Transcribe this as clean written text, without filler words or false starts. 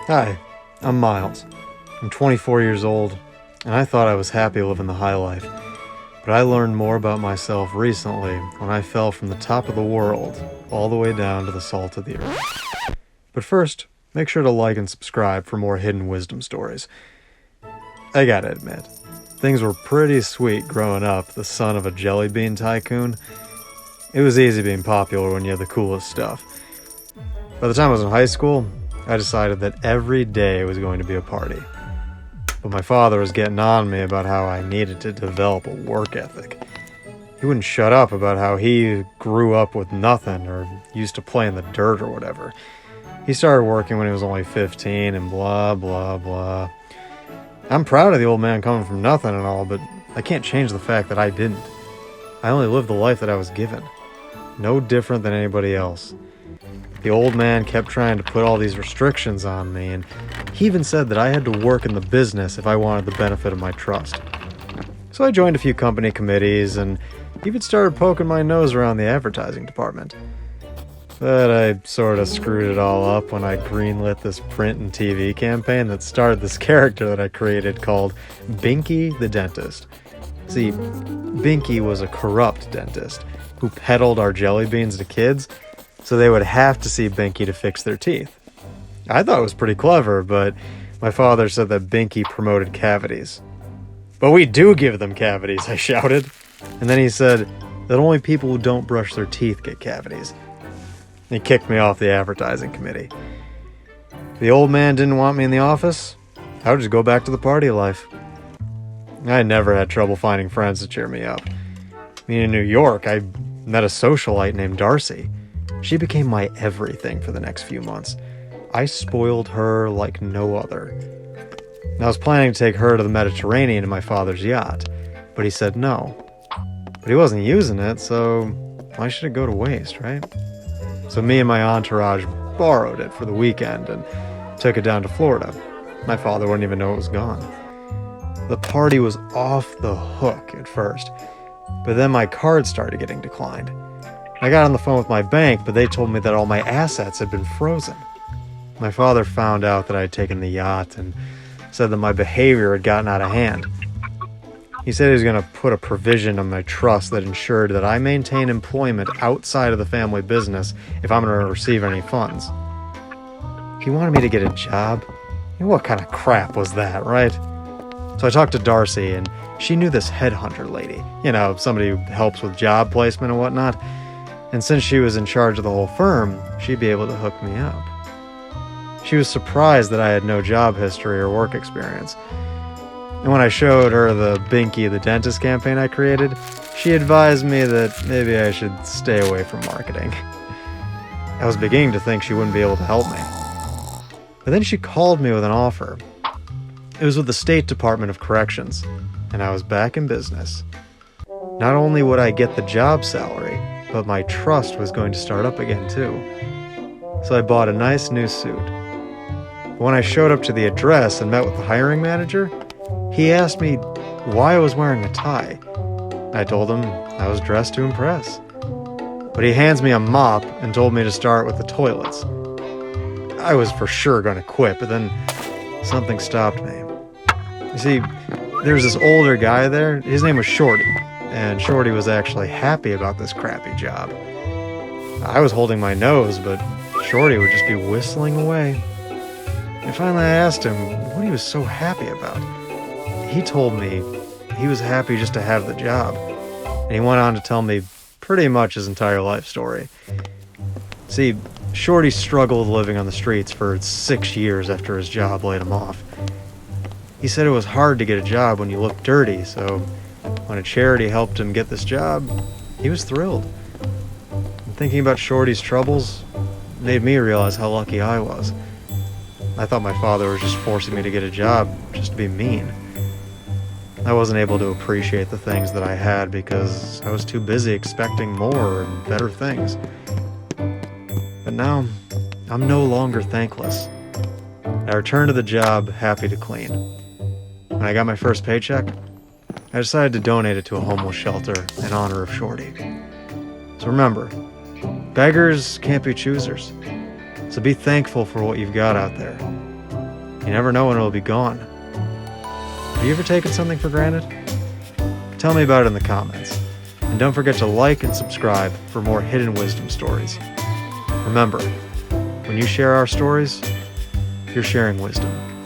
Hi, I'm Miles. I'm 24 years old, and I thought I was happy living the high life. But I learned more about myself recently when I fell from the top of the world all the way down to the salt of the earth. But first, make sure to like and subscribe for more hidden wisdom stories. I gotta admit, things were pretty sweet growing up, the son of a jellybean tycoon. It was easy being popular when you had the coolest stuff. By the time I was in high school, I decided that every day was going to be a party. But my father was getting on me about how I needed to develop a work ethic. He wouldn't shut up about how he grew up with nothing or used to play in the dirt or whatever. He started working when he was only 15 and blah, blah, blah. I'm proud of the old man coming from nothing and all, but I can't change the fact that I didn't. I only lived the life that I was given. No different than anybody else. The old man kept trying to put all these restrictions on me, and he even said that I had to work in the business if I wanted the benefit of my trust. So I joined a few company committees and even started poking my nose around the advertising department. But I sort of screwed it all up when I greenlit this print and TV campaign that starred this character that I created called Binky the Dentist. See, Binky was a corrupt dentist who peddled our jelly beans to kids, so they would have to see Binky to fix their teeth. I thought it was pretty clever, but my father said that Binky promoted cavities. "But we do give them cavities," I shouted. And then he said that only people who don't brush their teeth get cavities. He kicked me off the advertising committee. If the old man didn't want me in the office, I would just go back to the party life. I never had trouble finding friends to cheer me up. In New York, I met a socialite named Darcy. She became my everything for the next few months. I spoiled her like no other. I was planning to take her to the Mediterranean in my father's yacht, but he said no. But he wasn't using it, so why should it go to waste, right? So me and my entourage borrowed it for the weekend and took it down to Florida. My father wouldn't even know it was gone. The party was off the hook at first, but then my card started getting declined. I got on the phone with my bank, but they told me that all my assets had been frozen. My father found out that I had taken the yacht and said that my behavior had gotten out of hand. He said he was going to put a provision on my trust that ensured that I maintain employment outside of the family business if I'm going to receive any funds. He wanted me to get a job? What kind of crap was that, right? So I talked to Darcy, and she knew this headhunter lady. Somebody who helps with job placement and whatnot. And since she was in charge of the whole firm, she'd be able to hook me up. She was surprised that I had no job history or work experience. And when I showed her the Binky the Dentist campaign I created, she advised me that maybe I should stay away from marketing. I was beginning to think she wouldn't be able to help me. But then she called me with an offer. It was with the State Department of Corrections, and I was back in business. Not only would I get the job salary, but my trust was going to start up again too. So I bought a nice new suit. But when I showed up to the address and met with the hiring manager, he asked me why I was wearing a tie. I told him I was dressed to impress. But he hands me a mop and told me to start with the toilets. I was for sure going to quit, but then something stopped me. You see, there's this older guy there. His name was Shorty. And Shorty was actually happy about this crappy job. I was holding my nose, but Shorty would just be whistling away. And finally I asked him what he was so happy about. He told me he was happy just to have the job. And he went on to tell me pretty much his entire life story. See, Shorty struggled living on the streets for 6 years after his job laid him off. He said it was hard to get a job when you looked dirty, so when a charity helped him get this job, he was thrilled. And thinking about Shorty's troubles made me realize how lucky I was. I thought my father was just forcing me to get a job just to be mean. I wasn't able to appreciate the things that I had because I was too busy expecting more and better things. But now, I'm no longer thankless. I returned to the job happy to clean. When I got my first paycheck, I decided to donate it to a homeless shelter in honor of Shorty. So remember, beggars can't be choosers. So be thankful for what you've got out there. You never know when it'll be gone. Have you ever taken something for granted? Tell me about it in the comments. And don't forget to like and subscribe for more hidden wisdom stories. Remember, when you share our stories, you're sharing wisdom.